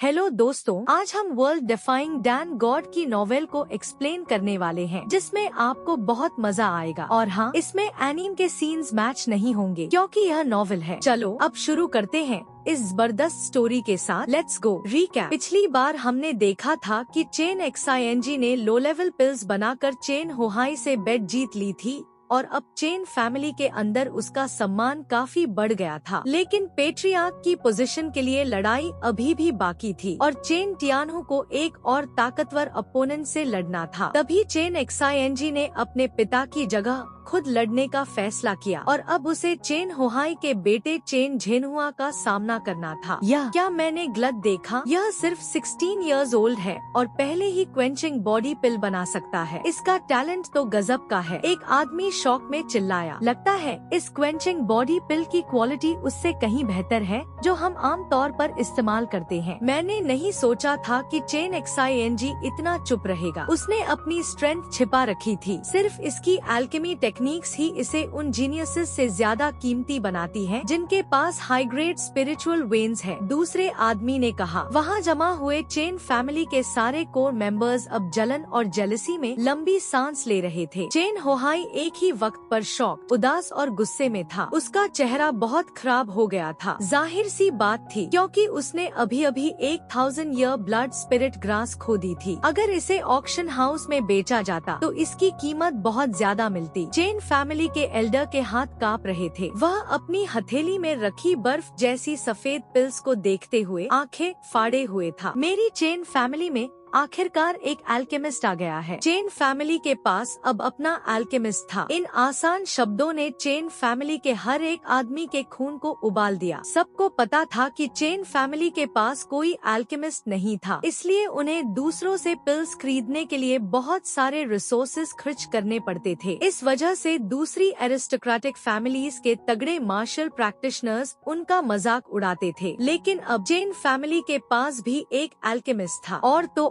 Hello दोस्तों, आज हम वर्ल्ड डिफाइंग डैन गॉड की नॉवेल को एक्सप्लेन करने वाले हैं, जिसमें आपको बहुत मजा आएगा। और हाँ, इसमें एनीम के सीन्स मैच नहीं होंगे क्योंकि यह नॉवेल है। चलो अब शुरू करते हैं इस जबरदस्त स्टोरी के साथ। Let's go. रीकैप। पिछली बार हमने देखा था कि चेन एक्साइएनजी ने लो लेवल पिल्स बनाकर चेन होहाई से बेट जीत ली थी और अब चेन फैमिली के अंदर उसका सम्मान काफी बढ़ गया था। लेकिन पेट्रियार्क की पोजीशन के लिए लड़ाई अभी भी बाकी थी और चेन टियानहु को एक और ताकतवर अपोनेंट से लड़ना था। तभी चेन एक्साइएनजी ने अपने पिता की जगह खुद लड़ने का फैसला किया और अब उसे चेन होहाई के बेटे चेन झेनहुआ का सामना करना था। यह क्या मैंने गलत देखा? यह सिर्फ 16 इयर्स ओल्ड है और पहले ही क्वेंचिंग बॉडी पिल बना सकता है। इसका टैलेंट तो गजब का है। एक आदमी शॉक में चिल्लाया। लगता है इस क्वेंचिंग बॉडी पिल की क्वालिटी उससे कहीं बेहतर है जो हम आम तौर पर इस्तेमाल करते हैं। मैंने नहीं सोचा था कि चेन एक्साइएनजी इतना चुप रहेगा। उसने अपनी स्ट्रेंथ छिपा रखी थी। सिर्फ इसकी एल्केमी टेक्निक्स ही इसे उन जीनियसेस से ज्यादा कीमती बनाती है जिनके पास हाई ग्रेड स्पिरिचुअल वेन्स है। दूसरे आदमी ने कहा। वहाँ जमा हुए चेन फैमिली के सारे कोर मेंबर्स अब जलन और जेलसी में लंबी सांस ले रहे थे। चेन होहाई एक ही वक्त पर शॉक, उदास और गुस्से में था। उसका चेहरा बहुत खराब हो गया था। जाहिर सी बात थी क्योंकि उसने अभी अभी 1000 ईयर ब्लड स्पिरिट ग्रास खो दी थी। अगर इसे ऑक्शन हाउस में बेचा जाता तो इसकी कीमत बहुत ज्यादा मिलती। चेन फैमिली के एल्डर के हाथ कांप रहे थे। वह अपनी हथेली में रखी बर्फ जैसी सफेद पिल्स को देखते हुए आंखें फाड़े हुए था। मेरी चेन फैमिली में आखिरकार एक एल्केमिस्ट आ गया है। चेन फैमिली के पास अब अपना एल्केमिस्ट था। इन आसान शब्दों ने चेन फैमिली के हर एक आदमी के खून को उबाल दिया। सबको पता था कि चेन फैमिली के पास कोई एल्केमिस्ट नहीं था, इसलिए उन्हें दूसरों से पिल्स खरीदने के लिए बहुत सारे रिसोर्सेज खर्च करने पड़ते थे। इस वजह से दूसरी एरिस्टोक्रेटिक फैमिलीज के तगड़े मार्शल प्रैक्टिशनर्स उनका मजाक उड़ाते थे। लेकिन अब चेन फैमिली के पास भी एक एल्केमिस्ट था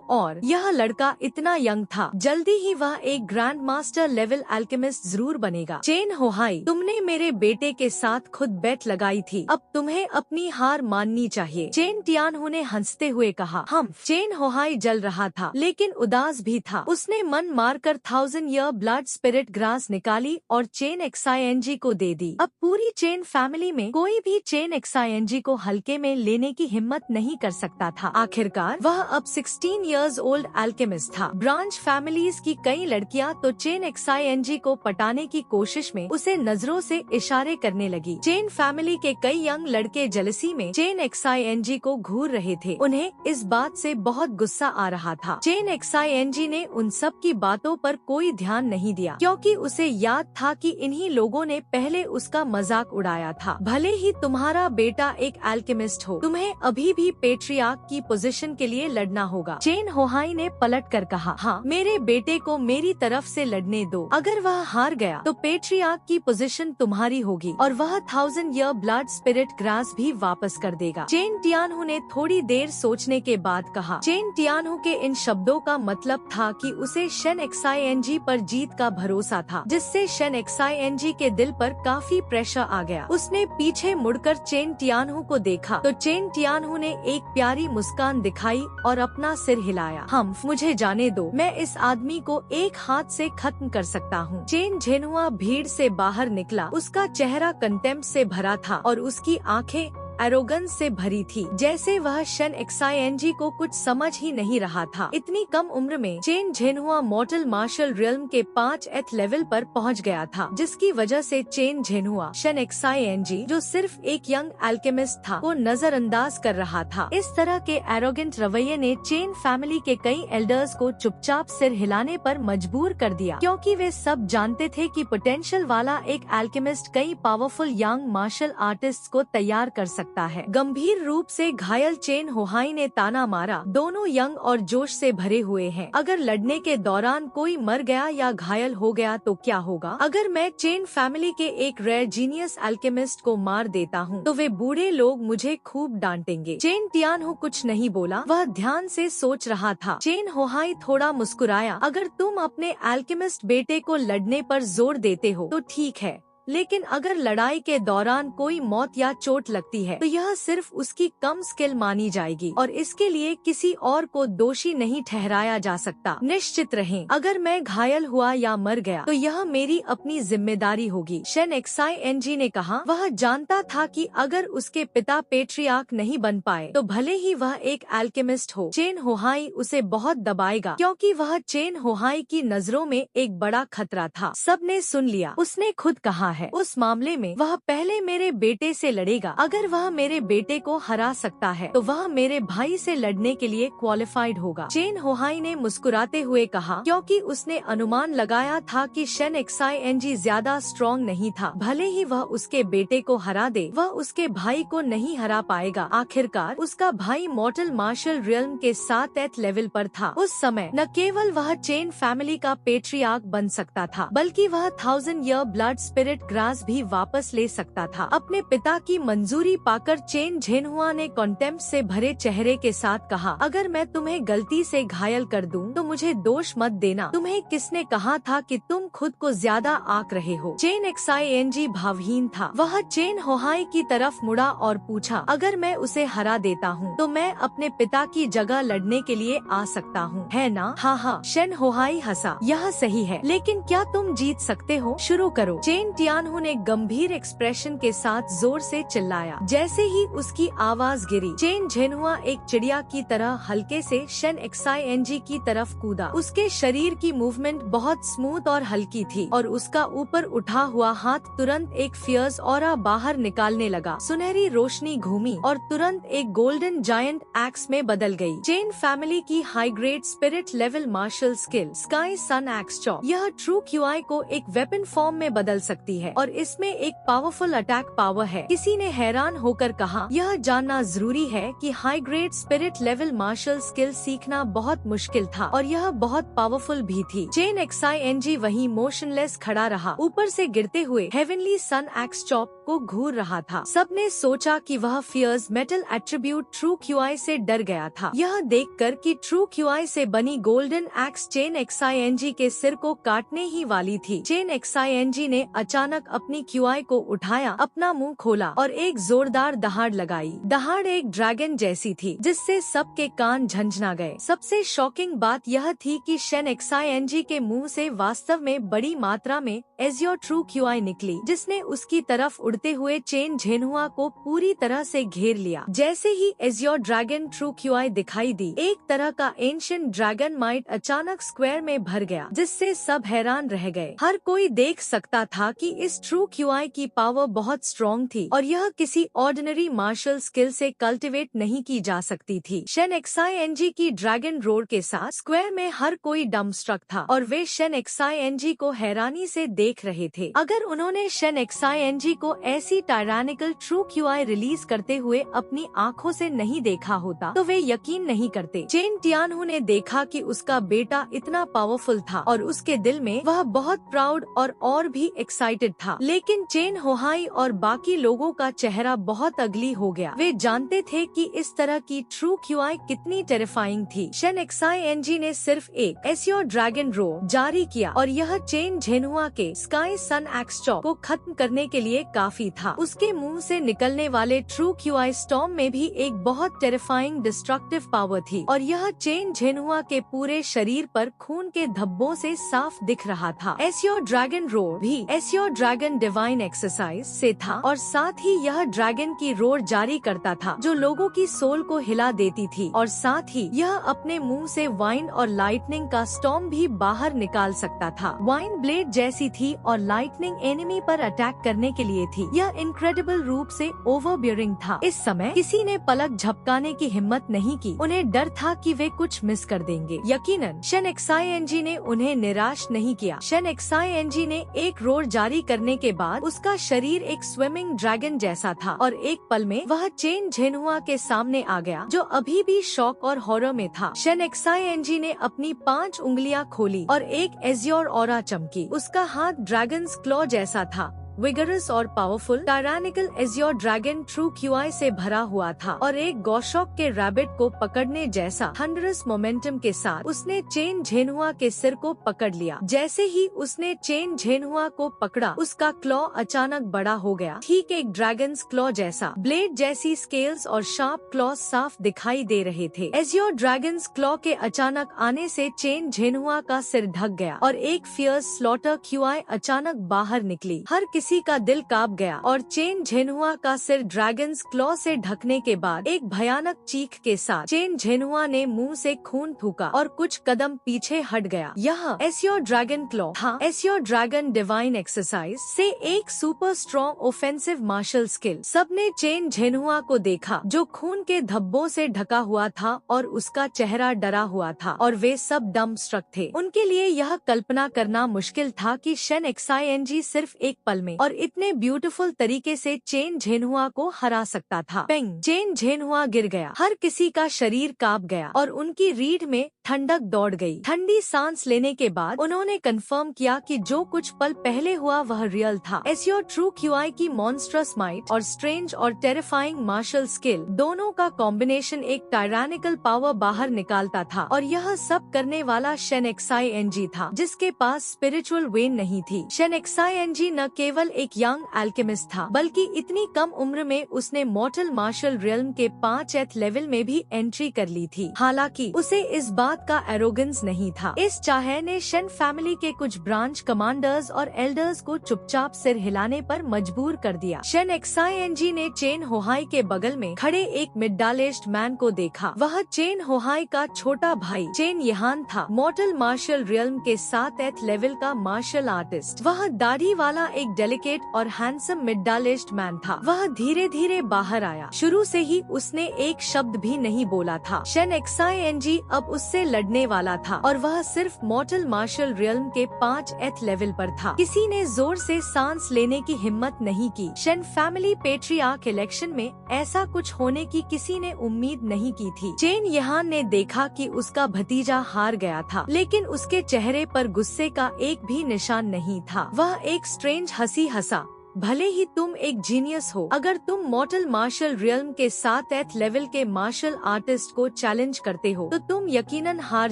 और यह लड़का इतना यंग था। जल्दी ही वह एक ग्रैंड मास्टर लेवल एल्केमिस्ट जरूर बनेगा। चेन होहाई, तुमने मेरे बेटे के साथ खुद बेट लगाई थी, अब तुम्हें अपनी हार माननी चाहिए। चेन टियानहु ने हंसते हुए कहा। चेन होहाई जल रहा था लेकिन उदास भी था। उसने मन मारकर 1000 ईयर ब्लड स्पिरिट ग्रास निकाली और चेन एक्साइएनजी को दे दी। अब पूरी चेन फैमिली में कोई भी चेन एक्साइएनजी को हल्के में लेने की हिम्मत नहीं कर सकता था। आखिरकार वह अब 16 इयर्स ओल्ड एल्केमिस्ट था। ब्रांच फैमिलीज की कई लड़कियां तो चेन एक्साइएनजी को पटाने की कोशिश में उसे नजरों से इशारे करने लगी। चेन फैमिली के कई यंग लड़के जेलसी में चेन एक्साइएनजी को घूर रहे थे। उन्हें इस बात से बहुत गुस्सा आ रहा था। चेन एक्साइएनजी ने उन सब की बातों पर कोई ध्यान नहीं दिया क्योंकि उसे याद था कि इन्हीं लोगों ने पहले उसका मजाक उड़ाया था। भले ही तुम्हारा बेटा एक एल्केमिस्ट हो, तुम्हें अभी भी पेट्रियार्क की पोजीशन के लिए लड़ना होगा। चेन होहाई ने पलट कर कहा। हाँ, मेरे बेटे को मेरी तरफ से लड़ने दो। अगर वह हार गया तो पेट्रियार्क की पोजीशन तुम्हारी होगी और वह 1000 ईयर ब्लड स्पिरिट ग्रास भी वापस कर देगा। चेन टियानहु ने थोड़ी देर सोचने के बाद कहा। चेन टियानहु के इन शब्दों का मतलब था कि उसे शेन एक्साइएनजी पर जीत का भरोसा था, जिससे शेन एक्साइएनजी के दिल पर काफी प्रेशर आ गया। उसने पीछे मुड़कर चेन टियानहु को देखा तो चेन टियानहु ने एक प्यारी मुस्कान दिखाई और अपना सिर हिलाया। मुझे जाने दो, मैं इस आदमी को एक हाथ से खत्म कर सकता हूँ। चेन झेनहुआ भीड़ से बाहर निकला। उसका चेहरा कंटेम्प्ट से भरा था और उसकी आंखें एरोगेंस से भरी थी, जैसे वह शेन एक्साइएनजी को कुछ समझ ही नहीं रहा था। इतनी कम उम्र में चेन झेनहुआ मॉर्टल मार्शल रियल्म के 5th लेवल पर पहुंच गया था, जिसकी वजह से चेन झेनहुआ शेन एक्साइएनजी, जो सिर्फ एक यंग एल्केमिस्ट था, को नजरअंदाज कर रहा था। इस तरह के एरोगेंट रवैये ने चेन फैमिली के कई एल्डर्स को चुपचाप सिर हिलाने पर मजबूर कर दिया, क्योंकि वे सब जानते थे कि पोटेंशियल वाला एक एल्केमिस्ट कई पावरफुल यंग मार्शल आर्टिस्ट को तैयार कर सकता है। गंभीर रूप से घायल चेन होहाई ने ताना मारा। दोनों यंग और जोश से भरे हुए हैं। अगर लड़ने के दौरान कोई मर गया या घायल हो गया तो क्या होगा? अगर मैं चेन फैमिली के एक रेयर जीनियस एल्केमिस्ट को मार देता हूँ तो वे बूढ़े लोग मुझे खूब डांटेंगे। चेन टियानहु कुछ नहीं बोला। वह ध्यान से सोच रहा था। चेन होहाई थोड़ा मुस्कुराया। अगर तुम अपने एल्केमिस्ट बेटे को लड़ने पर जोर देते हो तो ठीक है, लेकिन अगर लड़ाई के दौरान कोई मौत या चोट लगती है तो यह सिर्फ उसकी कम स्किल मानी जाएगी और इसके लिए किसी और को दोषी नहीं ठहराया जा सकता। निश्चित रहें, अगर मैं घायल हुआ या मर गया तो यह मेरी अपनी जिम्मेदारी होगी, शेन एक्साइएनजी ने कहा। वह जानता था कि अगर उसके पिता पेट्रियार्क नहीं बन पाए तो भले ही वह एक एल्केमिस्ट हो, चेन होहाई उसे बहुत दबाएगा क्योंकि वह चेन होहाई की नजरों में एक बड़ा खतरा था। सबने सुन लिया। उसने खुद कहा है, उस मामले में वह पहले मेरे बेटे से लड़ेगा। अगर वह मेरे बेटे को हरा सकता है तो वह मेरे भाई से लड़ने के लिए क्वालिफाइड होगा। चेन होहाई ने मुस्कुराते हुए कहा, क्योंकि उसने अनुमान लगाया था कि शेन एक्साइएनजी ज्यादा स्ट्रॉन्ग नहीं था। भले ही वह उसके बेटे को हरा दे, वह उसके भाई को नहीं हरा पाएगा। आखिरकार उसका भाई मॉर्टल मार्शल रियल्म के साथ 8th लेवल पर था। उस समय न केवल वह चेन फैमिली का पेट्रियार्क बन सकता था, बल्कि वह 1000 ईयर ब्लड स्पिरिट ग्रास भी वापस ले सकता था। अपने पिता की मंजूरी पाकर चेन झेनहुआ ने कॉन्टेम्प्ट से भरे चेहरे के साथ कहा, अगर मैं तुम्हें गलती से घायल कर दूं तो मुझे दोष मत देना। तुम्हें किसने कहा था कि तुम खुद को ज्यादा आंक रहे हो? चेन एक्साइएनजी भावहीन था। वह चेन होहाई की तरफ मुड़ा और पूछा, अगर मैं उसे हरा देता हूँ तो मैं अपने पिता की जगह लड़ने के लिए आ सकता हूँ, है ना? हाँ हाँ, शेन होहाई हंसा। यह सही है, लेकिन क्या तुम जीत सकते हो? शुरू करो। चेन टियानहु ने गंभीर एक्सप्रेशन के साथ जोर से चिल्लाया। जैसे ही उसकी आवाज गिरी, चेन झेनहुआ एक चिड़िया की तरह हल्के से शेन एक्साइएनजी की तरफ कूदा। उसके शरीर की मूवमेंट बहुत स्मूथ और हल्की थी और उसका ऊपर उठा हुआ हाथ तुरंत एक फियर्स ऑरा बाहर निकालने लगा। सुनहरी रोशनी घूमी और तुरंत एक गोल्डन जायंट एक्स में बदल गई। चेन फैमिली की high grade spirit level martial skill sky sun axe chop, यह ट्रू क्यूआई को एक वेपन फॉर्म में बदल सकती है और इसमें एक पावरफुल अटैक पावर है। किसी ने हैरान होकर कहा, यह जानना जरूरी है कि high grade spirit level martial skill सीखना बहुत मुश्किल था और यह बहुत पावरफुल भी थी। चेन एक्साइएनजी वहीं मोशनलेस खड़ा रहा, ऊपर से गिरते हुए हेवनली सन एक्स चॉप को घूर रहा था। सबने सोचा कि वह fierce metal attribute true QI से डर गया था। यह देखकर कि ट्रू क्यूआई से बनी गोल्डन एक्स चेन एक्साइएनजी के सिर को काटने ही वाली थी। चेन एक्साइएनजी ने अचानक अपनी क्यूआई को उठाया, अपना मुंह खोला और एक जोरदार दहाड़ लगाई। दहाड़ एक ड्रैगन जैसी थी जिससे सबके कान झंझना गए। सबसे शॉकिंग बात यह थी कि शेन एक्साइएनजी के मुंह से वास्तव में बड़ी मात्रा में एजियोर ट्रू क्यूआई निकली, जिसने उसकी तरफ उड़ते हुए चेन झेनहुआ को पूरी तरह से घेर लिया। जैसे ही एजियोर ड्रैगन ट्रू क्यूआई दिखाई दी, एक तरह का एंशिएंट ड्रैगन माइट अचानक स्क्वायर में भर गया, जिससे सब हैरान रह गए। हर कोई देख सकता था कि इस ट्रू क्यूआई की पावर बहुत स्ट्रॉन्ग थी और यह किसी ऑर्डिनरी मार्शल स्किल से कल्टिवेट नहीं की जा सकती थी। शेन एक्साइएनजी की ड्रैगन रोर के साथ स्क्वायर में हर कोई डम्बस्ट्रक था और वे शेन एक्साइएनजी को हैरानी से देख रहे थे। अगर उन्होंने शेन एक्साइएनजी को ऐसी टायरानिकल ट्रू क्यूआई रिलीज करते हुए अपनी आंखों से नहीं देखा होता तो वे यकीन नहीं करते। चेन टियानहु ने देखा कि उसका बेटा इतना पावरफुल था और उसके दिल में वह बहुत प्राउड और भी एक्साइटेड था। लेकिन चेन होहाई और बाकी लोगों का चेहरा बहुत अगली हो गया। वे जानते थे कि इस तरह की ट्रू क्यूआई कितनी टेरिफाइंग थी। शेन एक्साइएनजी ने सिर्फ एक एजियोर ड्रैगन रो जारी किया और यह चेन झेनहुआ के स्काई सन एक्स चॉप को खत्म करने के लिए काफी था। उसके मुंह से निकलने वाले ट्रू क्यूआई स्टॉर्म में भी एक बहुत टेरिफाइंग डिस्ट्रक्टिव पावर थी और यह चेन झेनहुआ के पूरे शरीर पर खून के धब्बों से साफ दिख रहा था। एजियोर ड्रैगन रोर भी एजियोर ड्रैगन डिवाइन एक्सरसाइज से था और साथ ही यह ड्रैगन की रोर जारी करता था जो लोगों की सोल को हिला देती थी और साथ ही यह अपने मुंह से वाइन और लाइटनिंग का स्टॉर्म भी बाहर निकाल सकता था। वाइन ब्लेड जैसी थी और लाइटनिंग एनिमी पर अटैक करने के लिए थी। यह इनक्रेडिबल रूप से ओवरबियरिंग था। इस समय किसी ने पलक झपकाने की हिम्मत नहीं की। उन्हें डर था कि वे कुछ मिस कर देंगे। यकीनन शेन एक्साइएनजी ने उन्हें निराश नहीं किया। शेन एक्साइएनजी ने एक रोर जारी करने के बाद उसका शरीर एक स्विमिंग ड्रैगन जैसा था और एक पल में वह चेन झेनहुआ के सामने आ गया जो अभी भी शॉक और हॉरर में था। शेन एक्साइएनजी ने अपनी 5 उंगलियां खोली और एक एजियोर ऑरा चमकी। उसका हाथ ड्रैगन्स क्लॉ जैसा था विगरस और पावरफुल टायरानिकल एजियोर ड्रैगन ट्रू क्यूआई से भरा हुआ था और एक गौशॉक के रैबिट को पकड़ने जैसा थंडरस मोमेंटम के साथ उसने चेन झेनहुआ के सिर को पकड़ लिया। जैसे ही उसने चेन झेनहुआ को पकड़ा, उसका क्लॉ अचानक बड़ा हो गया, ठीक एक ड्रैगन्स क्लॉ जैसा। ब्लेड जैसी स्केल्स और शार्प क्लॉज साफ दिखाई दे रहे थे। एजियोर ड्रैगन्स क्लॉ के अचानक आने से चेन झेनहुआ का सिर ढक गया और एक फियर्स स्लॉटर क्यूआई अचानक बाहर निकली। हर किसी का दिल कांप गया और चेन झेनहुआ का सिर ड्रैगन्स क्लॉ से ढकने के बाद एक भयानक चीख के साथ चेन झेनहुआ ने मुंह से खून थूका और कुछ कदम पीछे हट गया। यह एजियोर ड्रैगन क्लॉ था। एजियोर ड्रैगन डिवाइन एक्सरसाइज से एक super strong offensive martial skill. सबने चेन झेनहुआ को देखा जो खून के धब्बों से ढका हुआ था और उसका चेहरा डरा हुआ था और वे सब डम स्ट्रक थे। उनके लिए यह कल्पना करना मुश्किल था कि शन एक्साइएनजी सिर्फ एक पल में और इतने ब्यूटीफुल तरीके से चेन झेनहुआ को हरा सकता था। पेंग, चेन झेनहुआ गिर गया। हर किसी का शरीर कांप गया और उनकी रीढ़ में ठंडक दौड़ गई। ठंडी सांस लेने के बाद उन्होंने कंफर्म किया कि जो कुछ पल पहले हुआ वह रियल था। एजियोर ट्रू क्यूआई की मॉन्स्ट्रस माइट और स्ट्रेंज और टेरिफाइंग मार्शल स्किल दोनों का कॉम्बिनेशन एक टायरानिकल पावर बाहर निकालता था और यह सब करने वाला शन एक्साइएनजी था जिसके पास स्पिरिचुअल वेन नहीं थी। शन एक्साइएनजी न केवल एक यंग एल्केमिस्ट था बल्कि इतनी कम उम्र में उसने मॉर्टल मार्शल रियल्म के 5th लेवल में भी एंट्री कर ली थी। हालांकि उसे इस बात का एरोगेंस नहीं था। इस चाहे ने शन फैमिली के कुछ ब्रांच कमांडर्स और एल्डर्स को चुपचाप सिर हिलाने पर मजबूर कर दिया। शन एक्साइएनजी ने चेन होहाई के बगल में खड़े एक मिडालेज्ड मैन को देखा। वह चेन होहाई का छोटा भाई चेन यहान था, मॉर्टल मार्शल रियल्म के 7th लेवल का मार्शल आर्टिस्ट। वह दाढ़ी वाला एक डेलिकेट और हैंडसम मिडालेज्ड मैन था। वह धीरे धीरे बाहर आया। शुरू से ही उसने एक शब्द भी नहीं बोला था। शन एक्साइएनजी अब उससे लड़ने वाला था और वह सिर्फ मॉर्टल मार्शल रियल्म के 5th लेवल पर था। किसी ने जोर से सांस लेने की हिम्मत नहीं की। शन फैमिली पेट्रियार्क इलेक्शन में ऐसा कुछ होने की किसी ने उम्मीद नहीं की थी। चेन यहान ने देखा कि उसका भतीजा हार गया था, लेकिन उसके चेहरे पर गुस्से का एक भी निशान नहीं था। वह एक स्ट्रेंज हंसी हंसा। भले ही तुम एक जीनियस हो, अगर तुम मॉर्टल मार्शल रियल्म के 7th लेवल के मार्शल आर्टिस्ट को चैलेंज करते हो तो तुम यकीनन हार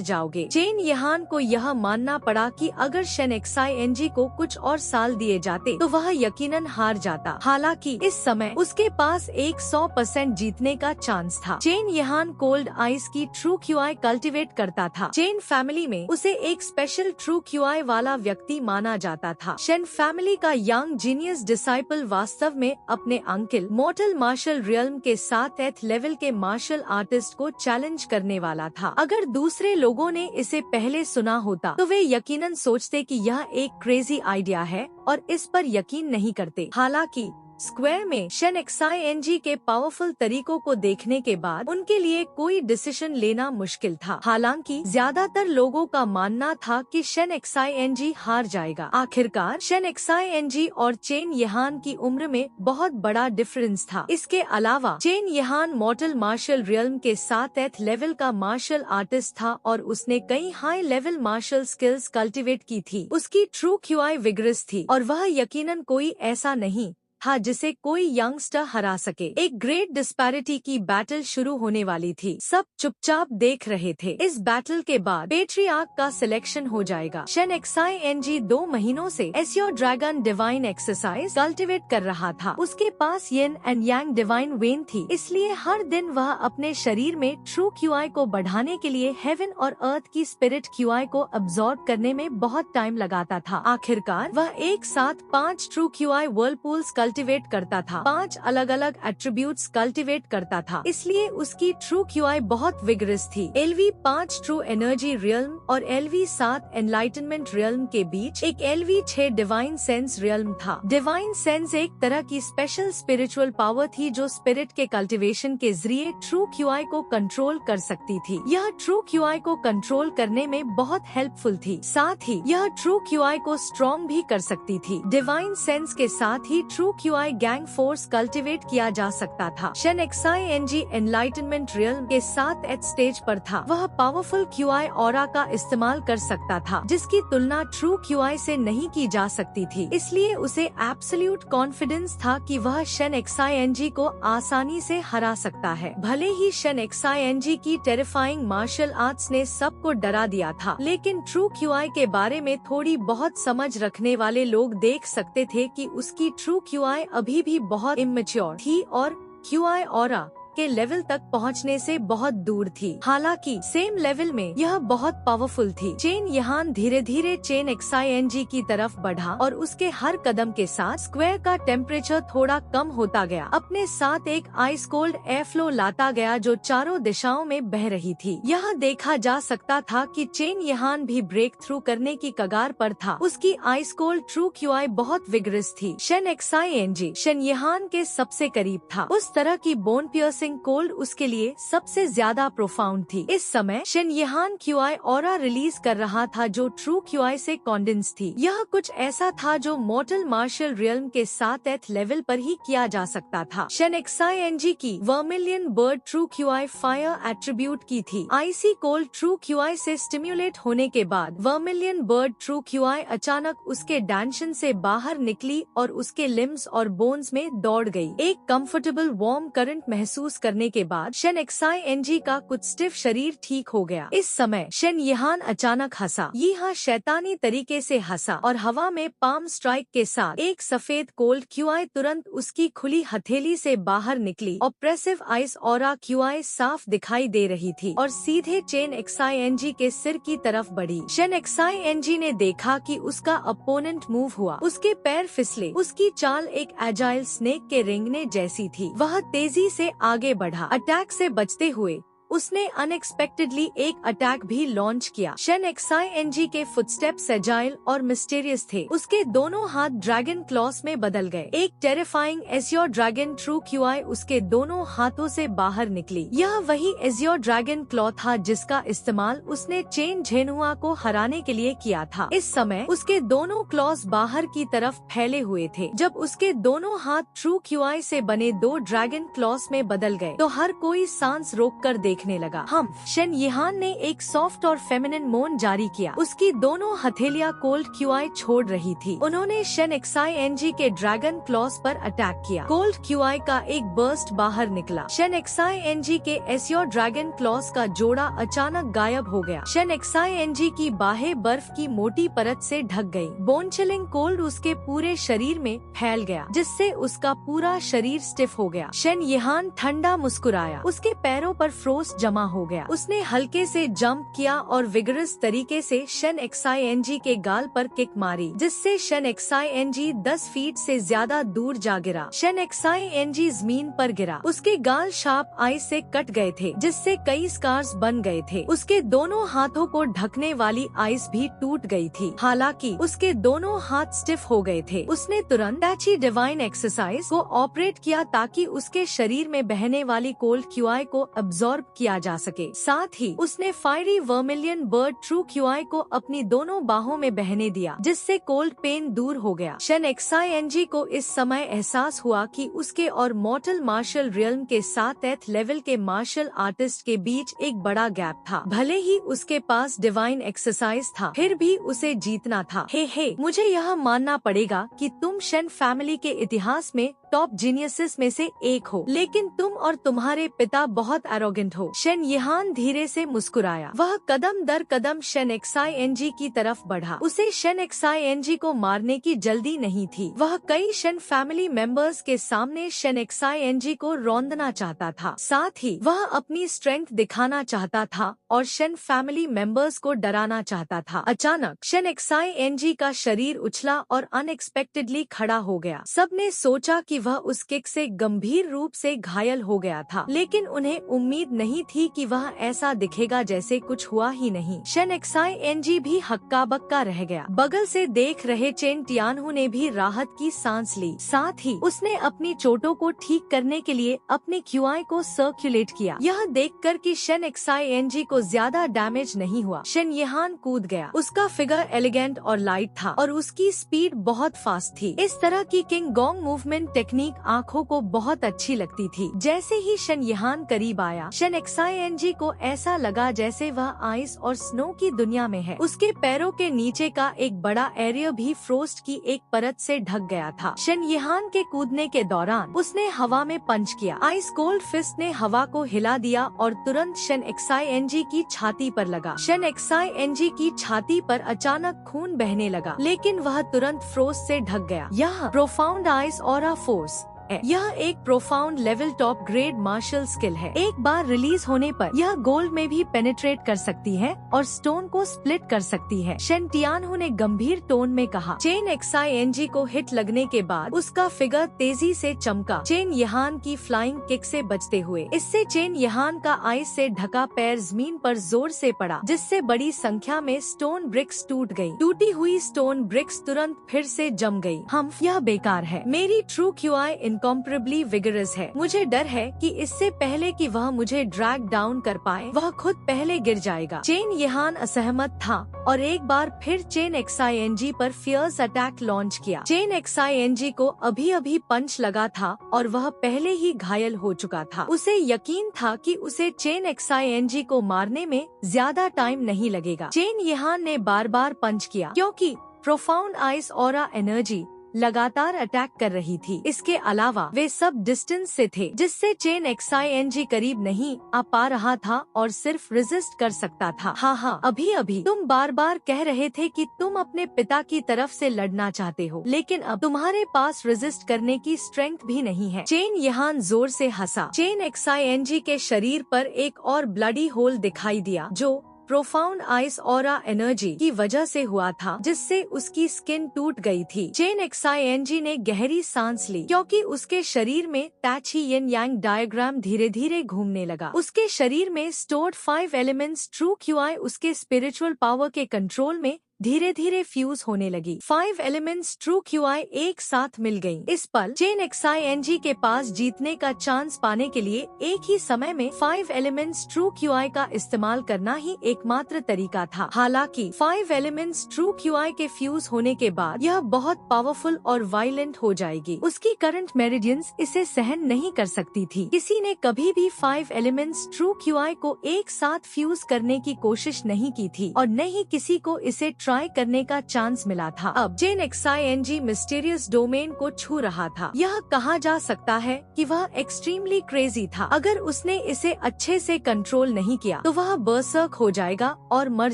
जाओगे। चेन यहान को यह मानना पड़ा कि अगर शन एक्साइएनजी को कुछ और साल दिए जाते तो वह यकीनन हार जाता। हालांकि इस समय उसके पास एक 100% जीतने का चांस था। चेन यहान कोल्ड आइस की ट्रू क्यूआई कल्टिवेट करता था। चेन फैमिली में उसे एक स्पेशल ट्रू क्यूआई वाला व्यक्ति माना जाता था। शन फैमिली का यंग जीनियस डिसाइपल वास्तव में अपने अंकल मॉर्टल मार्शल रियल्म के 7th लेवल के मार्शल आर्टिस्ट को चैलेंज करने वाला था। अगर दूसरे लोगों ने इसे पहले सुना होता तो वे यकीनन सोचते कि यह एक क्रेजी आइडिया है और इस पर यकीन नहीं करते। हालांकि स्क्वायर में शन एक्साइएनजी के पावरफुल तरीकों को देखने के बाद उनके लिए कोई डिसीजन लेना मुश्किल था। हालांकि ज्यादातर लोगों का मानना था कि शन एक्साइएनजी हार जाएगा। आखिरकार शन एक्साइएनजी और चेन यहान की उम्र में बहुत बड़ा डिफरेंस था। इसके अलावा चेन यहान मॉर्टल मार्शल रियल्म के 7th लेवल का मार्शल आर्टिस्ट था और उसने कई high level martial skills cultivate की थी। उसकी ट्रू क्यूआई विगरस थी और वह यकीनन कोई ऐसा नहीं था जिसे कोई यंगस्टर हरा सके। एक ग्रेट डिस्पैरिटी की बैटल शुरू होने वाली थी। सब चुपचाप देख रहे थे। इस बैटल के बाद पेट्रियार्क का सिलेक्शन हो जाएगा। शन एक्साइएनजी 2 महीनों से azure dragon divine exercise cultivate कर रहा था। उसके पास yin and yang divine vein थी, इसलिए हर दिन वह अपने शरीर में ट्रू क्यूआई को बढ़ाने के लिए हेवन और अर्थ की स्पिरिट क्यूआई को अब्सॉर्ब करने में बहुत टाइम लगाता था। आखिरकार वह एक साथ 5 ट्रू क्यूआई वर्लपूल्स कल्टिवेट करता था। 5 अलग अलग एट्रीब्यूट्स कल्टिवेट करता था, इसलिए उसकी ट्रू क्यूआई बहुत विगरस थी। LV 5 ट्रू एनर्जी रियल्म और LV 7 एनलाइटनमेंट रियल्म के बीच एक LV 6 डिवाइन सेंस रियल्म था। डिवाइन सेंस एक तरह की स्पेशल स्पिरिचुअल पावर थी जो स्पिरिट के कल्टिवेशन के जरिए ट्रू क्यूआई को कंट्रोल कर सकती थी। यह ट्रू क्यूआई को कंट्रोल करने में बहुत हेल्पफुल थी। साथ ही यह ट्रू क्यूआई को स्ट्रॉन्ग भी कर सकती थी। डिवाइन सेंस के साथ ही true qi gang force cultivate किया जा सकता था। शन XING एनलाइटनमेंट रियल्म के साथ एथ स्टेज पर था। वह पावरफुल क्यूआई ऑरा का इस्तेमाल कर सकता था, जिसकी तुलना ट्रू क्यूआई से नहीं की जा सकती थी। इसलिए उसे एब्सोल्यूट कॉन्फिडेंस था कि वह शन XING को आसानी से हरा सकता है। भले ही शन XING की टेरिफाइंग मार्शल आर्ट्स ने सबको डरा दिया था, लेकिन ट्रू क्यूआई के बारे में थोड़ी बहुत समझ रखने वाले लोग देख सकते थे कि उसकी ट्रू क्यूआई अभी भी बहुत इमेच्योर थी और क्यूआई ऑरा के लेवल तक पहुंचने से बहुत दूर थी। हालांकि सेम लेवल में यह बहुत पावरफुल थी। चेन यहान धीरे धीरे शन XING की तरफ बढ़ा और उसके हर कदम के साथ स्क्वायर का टेम्परेचर थोड़ा कम होता गया। अपने साथ एक आइस कोल्ड एयर फ्लो लाता गया जो चारों दिशाओं में बह रही थी। यह देखा जा सकता था कि चेन यहान भी ब्रेक थ्रू करने की कगार पर था। उसकी आइस कोल्ड ट्रू क्यूआई बहुत विगरस थी। शन XING शन यहान के सबसे करीब था। उस तरह की बोन पियर्सिंग कोल्ड उसके लिए सबसे ज्यादा प्रोफाउंड थी। इस समय शन यहान क्यूआई ऑरा रिलीज कर रहा था जो ट्रू क्यूआई से कॉन्डेंस थी। यह कुछ ऐसा था जो मॉर्टल मार्शल रियल्म के साथ एथ लेवल पर ही किया जा सकता था। शन XING की vermilion bird true QI fire attribute की थी। आईसी कोल्ड ट्रू क्यूआई से स्टिम्युलेट होने के बाद वर्मिलियन बर्ड ट्रू क्यूआई अचानक उसके डांशन से बाहर निकली और उसके लिम्स और बोन्स में दौड़ गई। एक कंफर्टेबल वार्म करंट महसूस करने के बाद शन XING का कुछ स्टिफ शरीर ठीक हो गया। इस समय शन यहान अचानक हंसा। यह शैतानी तरीके से हंसा और हवा में पाम स्ट्राइक के साथ एक सफेद कोल्ड क्यूआई तुरंत उसकी खुली हथेली से बाहर निकली। ऑप्रेसिव आइस ऑरा क्यूआई साफ दिखाई दे रही थी और सीधे शन XING के सिर की तरफ बढ़ी। शन XING ने देखा कि उसका अपोनेंट मूव हुआ। उसके पैर फिसले। उसकी चाल एक एजाइल स्नेक के रेंगने जैसी थी। वह तेजी से आगे बढ़ा। अटैक से बचते हुए उसने अनएक्सपेक्टेडली एक अटैक भी लॉन्च किया। शन XING के फुटस्टेप्स एजाइल और मिस्टीरियस थे। उसके दोनों हाथ ड्रैगन क्लॉस में बदल गए। एक terrifying Azure dragon true QI उसके दोनों हाथों से बाहर निकली। यह वही एज़्योर ड्रैगन क्लॉ था जिसका इस्तेमाल उसने चेन झेनुआ को हराने के लिए किया था। इस समय उसके दोनों क्लॉस बाहर की तरफ फैले हुए थे। जब उसके दोनों हाथ ट्रू क्यूआई से बने दो ड्रैगन क्लॉस में बदल गए तो हर कोई सांस रोक कर देखने लगा। शन यहान ने एक सॉफ्ट और फेमिनिन मोन जारी किया। उसकी दोनों हथेलियां कोल्ड क्यूआई छोड़ रही थी। उन्होंने शन XING के ड्रैगन क्लॉस पर अटैक किया। कोल्ड क्यूआई का एक बर्स्ट बाहर निकला। शन XING के एज़्योर ड्रैगन क्लॉस का जोड़ा अचानक गायब हो गया। शन XING की बाहें बर्फ की मोटी परत से ढक गयी। बोन चिलिंग कोल्ड उसके पूरे शरीर में फैल गया, जिससे उसका पूरा शरीर स्टिफ हो गया। शन यहान ठंडा मुस्कुराया। उसके पैरों पर फ्रोस्ट जमा हो गया। उसने हल्के से जंप किया और विगरस तरीके से शन XING के गाल पर किक मारी, जिससे शन XING 10 फीट से ज्यादा दूर जा गिरा। शन XING जमीन पर गिरा। उसके गाल शार्प आइस से कट गए थे, जिससे कई स्कार्स बन गए थे। उसके दोनों हाथों को ढकने वाली आइस भी टूट गई थी। हालांकि उसके दोनों हाथ स्टिफ हो गए थे। उसने तुरंत टैची डिवाइन एक्सरसाइज को ऑपरेट किया ताकि उसके शरीर में बहने वाली कोल्ड क्यूआई को अब्सॉर्ब किया जा सके। साथ ही उसने fiery vermilion bird true qi को अपनी दोनों बाहों में बहने दिया, जिससे कोल्ड पेन दूर हो गया। शन XING को इस समय एहसास हुआ कि उसके और मॉर्टल मार्शल रियल्म के साथ एथ लेवल के मार्शल आर्टिस्ट के बीच एक बड़ा गैप था। भले ही उसके पास डिवाइन एक्सरसाइज था, फिर भी उसे जीतना था। हे मुझे यह मानना पड़ेगा कि तुम शन फैमिली के इतिहास में टॉप जीनियसेस में से एक हो, लेकिन तुम और तुम्हारे पिता बहुत एरोगेंट हो। शन यहान धीरे से मुस्कुराया। वह कदम दर कदम शन XING की तरफ बढ़ा। उसे शन XING को मारने की जल्दी नहीं थी। वह कई शन फैमिली मेंबर्स के सामने शन XING को रौंदना चाहता था। साथ ही वह अपनी स्ट्रेंथ दिखाना चाहता था और शन फैमिली मेंबर्स को डराना चाहता था। अचानक शन XING का शरीर उछला और अनएक्सपेक्टेडली खड़ा हो गया। सबने सोचा कि वह उस किक से गंभीर रूप से घायल हो गया था, लेकिन उन्हें उम्मीद नहीं थी कि वह ऐसा दिखेगा जैसे कुछ हुआ ही नहीं। शन XING भी हक्का बक्का रह गया। बगल से देख रहे चेन टियानहू ने भी राहत की सांस ली। साथ ही उसने अपनी चोटों को ठीक करने के लिए अपने QI को सर्कुलेट किया। यह देखकर कि शन XING को ज्यादा डैमेज नहीं हुआ, शन यहान कूद गया। उसका फिगर एलिगेंट और लाइट था और उसकी स्पीड बहुत फास्ट थी। इस तरह की किंग गोंग मूवमेंट टेक्निक आँखों को बहुत अच्छी लगती थी। जैसे ही शन यहान करीब आया, शन XING को ऐसा लगा जैसे वह आइस और स्नो की दुनिया में है। उसके पैरों के नीचे का एक बड़ा एरिया भी फ्रोस्ट की एक परत से ढक गया था। शन यहान के कूदने के दौरान उसने हवा में पंच किया। आइस कोल्ड फिस्ट ने हवा को हिला दिया और तुरंत शन XING की छाती पर लगा। शन XING की छाती पर अचानक खून बहने लगा, लेकिन वह तुरंत फ्रोस्ट से ढक गया। यह प्रोफाउंड आइस ऑरा फोर्स है। यह एक profound level top grade martial skill है। एक बार रिलीज होने पर यह गोल्ड में भी पेनिट्रेट कर सकती है और स्टोन को स्प्लिट कर सकती है। शन टियानहू ने गंभीर टोन में कहा। चेन XING को हिट लगने के बाद उसका फिगर तेजी से चमका, चेन यहान की फ्लाइंग किक से बचते हुए। इससे चेन यहान का आइस से ढका पैर जमीन पर जोर से पड़ा, जिससे बड़ी संख्या में स्टोन ब्रिक्स टूट गयी। टूटी हुई स्टोन ब्रिक्स तुरंत फिर से जम गयी। यह बेकार है। मेरी ट्रू QI इनकॉम्परेबली विगरस है। मुझे डर है कि इससे पहले कि वह मुझे ड्रैग डाउन कर पाए, वह खुद पहले गिर जाएगा। चेन यहान असहमत था और एक बार फिर चेन XING पर फियर्स अटैक लॉन्च किया। चेन XING को अभी अभी पंच लगा था और वह पहले ही घायल हो चुका था। उसे यकीन था कि उसे चेन XING को मारने में ज्यादा टाइम नहीं लगेगा। चेन यहान ने बार बार पंच किया क्योंकि प्रोफाउंड आइस ऑरा एनर्जी लगातार अटैक कर रही थी। इसके अलावा वे सब डिस्टेंस से थे, जिससे चेन XING करीब नहीं आ पा रहा था और सिर्फ रेजिस्ट कर सकता था। हाँ, अभी तुम बार बार कह रहे थे कि तुम अपने पिता की तरफ से लड़ना चाहते हो, लेकिन अब तुम्हारे पास रेजिस्ट करने की स्ट्रेंथ भी नहीं है। चेन यहान जोर से हंसा। चेन XING के शरीर पर एक और ब्लडी होल दिखाई दिया, जो प्रोफाउंड आइस ऑरा एनर्जी की वजह से हुआ था, जिससे उसकी स्किन टूट गई थी। चेन XING ने गहरी सांस ली क्योंकि उसके शरीर में तैची यिन यांग डायग्राम धीरे धीरे घूमने लगा। उसके शरीर में स्टोर्ड 5 एलिमेंट्स ट्रू QI उसके स्पिरिचुअल पावर के कंट्रोल में धीरे धीरे फ्यूज होने लगी। 5 एलिमेंट्स ट्रू QI एक साथ मिल गयी। इस पल चेन XING के पास जीतने का चांस पाने के लिए एक ही समय में 5 एलिमेंट्स ट्रू QI का इस्तेमाल करना ही एकमात्र तरीका था। हालांकि 5 एलिमेंट्स ट्रू QI के फ्यूज होने के बाद यह बहुत पावरफुल और वायलेंट हो जाएगी। उसकी करंट मेरिडियंस इसे सहन नहीं कर सकती थी। किसी ने कभी भी 5 एलिमेंट्स ट्रू QI को एक साथ फ्यूज करने की कोशिश नहीं की थी और न ही किसी को इसे ट्राई करने का चांस मिला था। अब चेन XING मिस्टीरियस डोमेन को छू रहा था। यह कहा जा सकता है कि वह एक्सट्रीमली क्रेजी था। अगर उसने इसे अच्छे से कंट्रोल नहीं किया तो वह बर्सर्क हो जाएगा और मर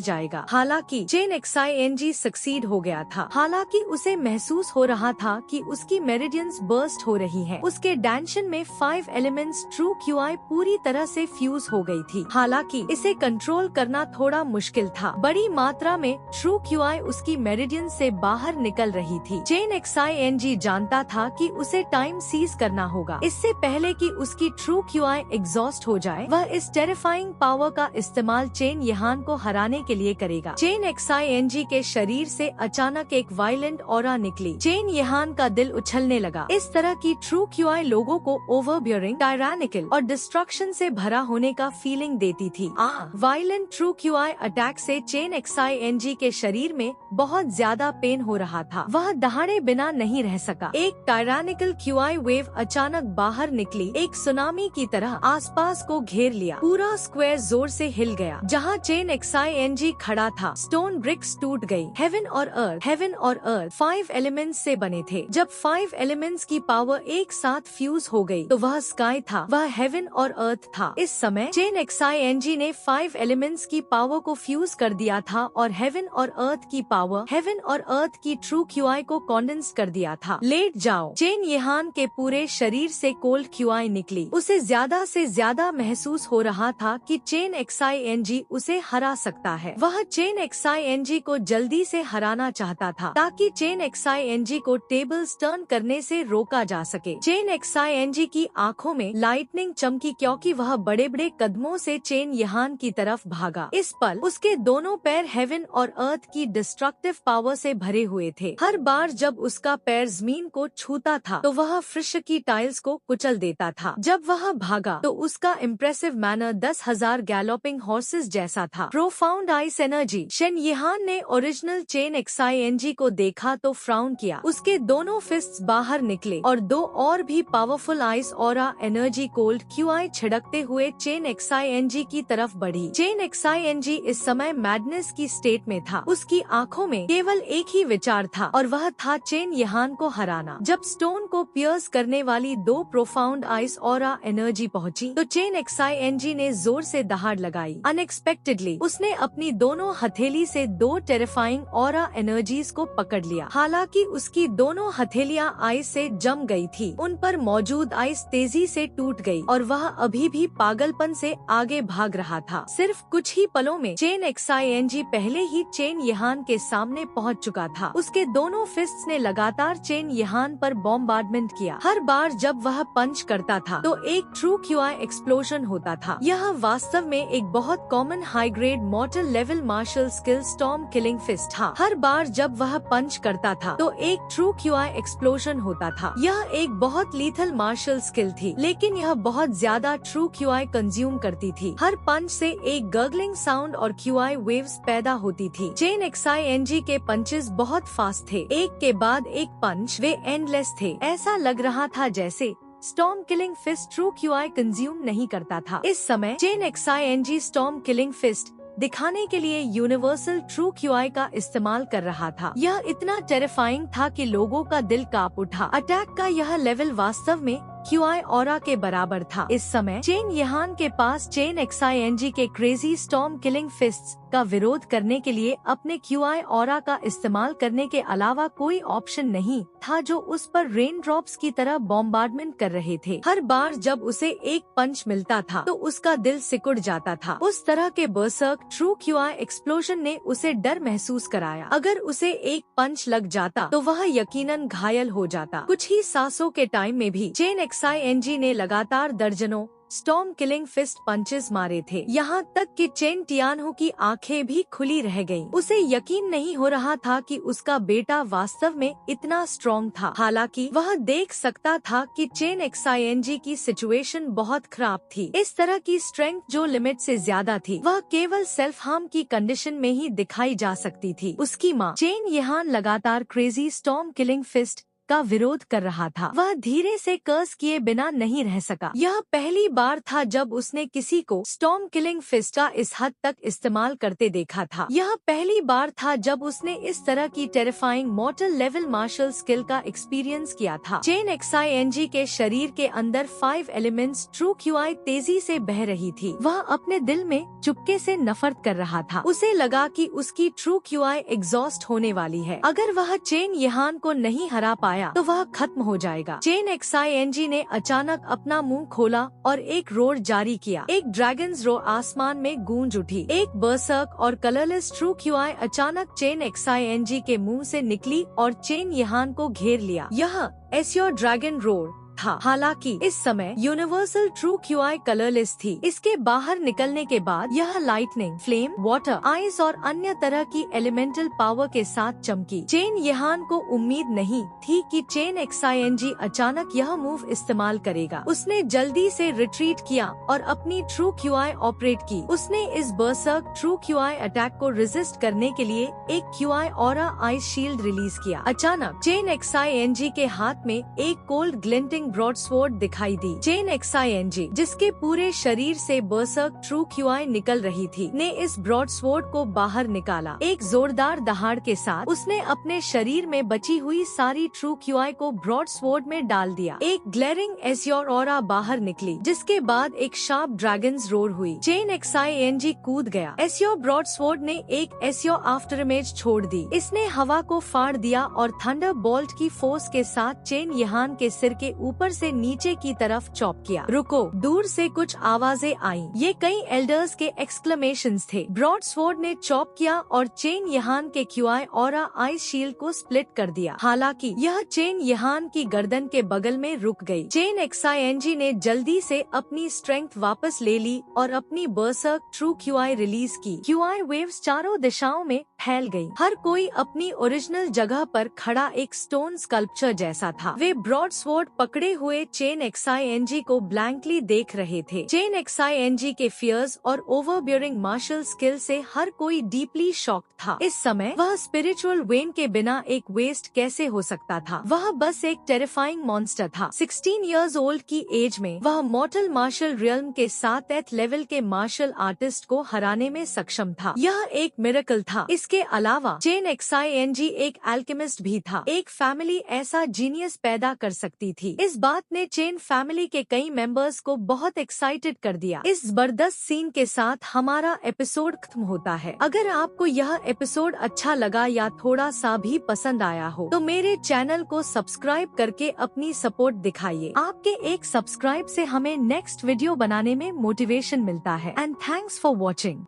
जाएगा। हालांकि चेन XING सक्सीड हो गया था। हालांकि उसे महसूस हो रहा था कि उसकी मेरिडियंस बर्स्ट हो रही हैं। उसके डांशन में 5 एलिमेंट्स ट्रू QI पूरी तरह से फ्यूज हो गई थी। हालांकि इसे कंट्रोल करना थोड़ा मुश्किल था। बड़ी मात्रा में ट्रू QI उसकी मेरिडियन से बाहर निकल रही थी। चेन XING जानता था कि उसे टाइम सीज करना होगा। इससे पहले कि उसकी ट्रू QI एग्जॉस्ट हो जाए, वह इस टेरिफाइंग पावर का इस्तेमाल चेन यहान को हराने के लिए करेगा। चेन XING के शरीर से अचानक एक वायलेंट ऑरा निकली। चेन यहान का दिल उछलने लगा। इस तरह की ट्रू QI लोगों को ओवरबियरिंग, टायरानिकल और डिस्ट्रक्शन से भरा होने का फीलिंग देती थी। वायलेंट ट्रू QI अटैक से चेन XING के शरीर में बहुत ज्यादा पेन हो रहा था। वह दहाड़े बिना नहीं रह सका। एक टायरानिकल QI वेव अचानक बाहर निकली, एक सुनामी की तरह आसपास को घेर लिया। पूरा स्क्वायर जोर से हिल गया। जहाँ चेन XING खड़ा था, स्टोन ब्रिक्स टूट गयी। हेवन और अर्थ 5 एलिमेंट्स से बने थे। जब 5 एलिमेंट्स की पावर एक साथ फ्यूज हो गयी तो वह स्काई था, वह हेवन और अर्थ था। इस समय चेन XING ने 5 एलिमेंट्स की पावर को फ्यूज कर दिया था और हेवन और अर्थ की पावर हेवन और अर्थ की ट्रू क्यूआई को कॉन्डेंस कर दिया था। लेट जाओ। चेन यहान के पूरे शरीर से कोल्ड क्यूआई निकली। उसे ज्यादा से ज्यादा महसूस हो रहा था कि चेन XING उसे हरा सकता है। वह चेन XING को जल्दी से हराना चाहता था ताकि चेन XING को टेबल टर्न करने से रोका जा सके। चेन XING की आंखों में लाइटनिंग चमकी क्योंकि वह बड़े बड़े कदमों से चेन यहान की तरफ भागा। इस पल उसके दोनों पैर हेवन और अर्थ की डिस्ट्रक्टिव पावर से भरे हुए थे। हर बार जब उसका पैर जमीन को छूता था तो वह फ्रिश की टाइल्स को कुचल देता था। जब वह भागा तो उसका इम्प्रेसिव मैनर 10,000 गैलोपिंग हॉर्सेस जैसा था। Profound ice energy. शेन यहान ने ओरिजिनल चेन XING को देखा तो फ्राउन किया। उसके दोनों फिस्ट्स बाहर निकले और दो और भी powerful ice aura energy cold QI छिड़कते हुए चेन XING की तरफ बढ़ी। चेन XING इस समय मैडनेस की स्टेट में था। उसकी आंखों में केवल एक ही विचार था और वह था चेन यहान को हराना। जब स्टोन को पियर्स करने वाली दो प्रोफाउंड आइस ऑरा एनर्जी पहुंची तो चेन XING ने जोर से दहाड़ लगाई। अनएक्सपेक्टेडली उसने अपनी दोनों हथेली से दो टेरिफाइंग ऑरा एनर्जीज को पकड़ लिया। हालांकि उसकी दोनों हथेलियां आइस से जम गई थी। उन पर मौजूद आइस तेजी से टूट गई और वह अभी भी पागलपन से आगे भाग रहा था। सिर्फ कुछ ही पलों में चेन XING पहले ही चेन यहान के सामने पहुंच चुका था। उसके दोनों फिस्ट्स ने लगातार चेन यहान पर बॉम्बार्डमेंट किया। हर बार जब वह पंच करता था तो एक ट्रू क्यूआई एक्सप्लोजन होता था। यह वास्तव में एक बहुत common high grade mortal level martial skill storm killing fist था। हर बार जब वह पंच करता था तो एक ट्रू क्यूआई एक्सप्लोजन होता था। यह एक बहुत लीथल मार्शल स्किल थी, लेकिन यह बहुत ज्यादा ट्रू क्यूआई कंज्यूम करती थी। हर पंच से एक गर्गलिंग साउंड और क्यूआई वेव्स पैदा होती थी। चेन XING के पंचेस बहुत फास्ट थे। एक के बाद एक पंच, वे एंडलेस थे। ऐसा लग रहा था जैसे storm killing fist true QI consume नहीं करता था। इस समय Chen XING storm killing fist दिखाने के लिए यूनिवर्सल ट्रू क्यूआई का इस्तेमाल कर रहा था। यह इतना टेरिफाइंग था कि लोगों का दिल कांप उठा। अटैक का यह लेवल वास्तव में क्यूआई ऑरा के बराबर था। इस समय चेन यहान के पास चेन XING के क्रेजी स्टॉर्म किलिंग फिस्ट्स का विरोध करने के लिए अपने क्यूआई ऑरा का इस्तेमाल करने के अलावा कोई ऑप्शन नहीं था, जो उस पर रेन ड्रॉप्स की तरह बॉम्बार्डमेंट कर रहे थे। हर बार जब उसे एक पंच मिलता था तो उसका दिल सिकुड़ जाता था। उस तरह के बर्सर्क ट्रू क्यूआई एक्सप्लोजन ने उसे डर महसूस कराया। अगर उसे एक पंच लग जाता तो वह यकीनन घायल हो जाता। कुछ ही सांसों के टाइम में भी चेन XING ने लगातार दर्जनों स्टॉर्म किलिंग फिस्ट पंचेस मारे थे। यहाँ तक कि चेन टियानहु की आंखें भी खुली रह गईं। उसे यकीन नहीं हो रहा था कि उसका बेटा वास्तव में इतना स्ट्रॉन्ग था। हालांकि वह देख सकता था कि चेन XING की सिचुएशन बहुत खराब थी। इस तरह की स्ट्रेंथ जो लिमिट से ज्यादा थी वह केवल सेल्फ हार्म की कंडीशन में ही दिखाई जा सकती थी। उसकी माँ चेन यहान लगातार क्रेजी स्टॉर्म किलिंग फिस्ट का विरोध कर रहा था। वह धीरे से कर्स किए बिना नहीं रह सका। यह पहली बार था जब उसने किसी को स्टॉर्म किलिंग फिस्ट का इस हद तक इस्तेमाल करते देखा था। यह पहली बार था जब उसने इस तरह की terrifying mortal level martial skill का एक्सपीरियंस किया था। चेन XING के शरीर के अंदर 5 एलिमेंट्स ट्रू क्यूआई तेजी से बह रही थी। वह अपने दिल में चुपके से नफरत कर रहा था। उसे लगा कि उसकी ट्रू क्यूआई एग्जॉस्ट होने वाली है। अगर वह चेन यहान को नहीं हरा पाया तो वह खत्म हो जाएगा। चेन XING ने अचानक अपना मुंह खोला और एक रोर जारी किया। एक ड्रैगन्स रो आसमान में गूंज उठी। एक बर्सर्क और कलरलेस ट्रू क्यूआई अचानक चेन XING के मुंह से निकली और चेन यहान को घेर लिया। यह एस्योर ड्रैगन रोर था। हालांकि इस समय यूनिवर्सल ट्रू क्यूआई कलरलेस थी। इसके बाहर निकलने के बाद यह लाइटनिंग, फ्लेम, वाटर, आइस और अन्य तरह की एलिमेंटल पावर के साथ चमकी। चेन यहान को उम्मीद नहीं थी कि चेन XING अचानक यह मूव इस्तेमाल करेगा। उसने जल्दी से रिट्रीट किया और अपनी ट्रू क्यूआई ऑपरेट की। उसने इस बर्सर्क ट्रू क्यूआई अटैक को रेजिस्ट करने के लिए एक QI aura ice shield release किया। अचानक चेन XING के हाथ में एक कोल्ड ग्लिंटिंग ब्रॉडस्वॉर्ड दिखाई दी। चेन XING, जिसके पूरे शरीर से बर्सर्क ट्रू क्यूआई निकल रही थी, ने इस ब्रॉडस्वॉर्ड को बाहर निकाला। एक जोरदार दहाड़ के साथ उसने अपने शरीर में बची हुई सारी ट्रू क्यूआई को ब्रॉडस्वॉर्ड में डाल दिया। एक ग्लेरिंग एस्योर ऑरा बाहर निकली, जिसके बाद एक शार्प ड्रैगन्स रोर हुई। चेन XING कूद गया। एस्योर ब्रॉडस्वॉर्ड ने एक एस्योर आफ्टर इमेज छोड़ दी। इसने हवा को फाड़ दिया और थंडर बोल्ट की फोर्स के साथ चेन यहान के सिर के ऊपर से नीचे की तरफ चॉप किया। रुको, दूर से कुछ आवाजें आईं। ये कई एल्डर्स के एक्सक्लेमेशंस थे। ब्रॉडस्वॉर्ड ने चॉप किया और चेन यहान के क्यूआई ऑरा आइस शील्ड को स्प्लिट कर दिया। हालांकि यह चेन यहान की गर्दन के बगल में रुक गई। चेन XING ने जल्दी से अपनी स्ट्रेंथ वापस ले ली और अपनी बर्सर्क ट्रू क्यूआई रिलीज की। क्यूआई वेव्स चारों दिशाओं में फैल गई। हर कोई अपनी ओरिजिनल जगह पर खड़ा एक स्टोन स्कल्पचर जैसा था। वे ब्रॉडस्वॉर्ड पकड़े हुए चेन XING को ब्लैंकली देख रहे थे। चेन XING के फियर्स और ओवरबियरिंग मार्शल स्किल से हर कोई डीपली शॉक्ड था। इस समय वह स्पिरिचुअल वेन के बिना एक वेस्ट कैसे हो सकता था? वह बस एक टेरिफाइंग मॉन्स्टर था। 16 इयर्स ओल्ड की एज में वह मॉर्टल मार्शल रियल्म के 7th लेवल के मार्शल आर्टिस्ट को हराने में सक्षम था। यह एक मिरेकल था। इसके अलावा चेन XING एक एल्केमिस्ट भी था। एक फैमिली ऐसा जीनियस पैदा कर सकती थी। इस बात ने चेन फैमिली के कई मेंबर्स को बहुत एक्साइटेड कर दिया। इस जबरदस्त सीन के साथ हमारा एपिसोड खत्म होता है। अगर आपको यह एपिसोड अच्छा लगा या थोड़ा सा भी पसंद आया हो तो मेरे चैनल को सब्सक्राइब करके अपनी सपोर्ट दिखाइए। आपके एक सब्सक्राइब से हमें नेक्स्ट वीडियो बनाने में मोटिवेशन मिलता है। And thanks for watching.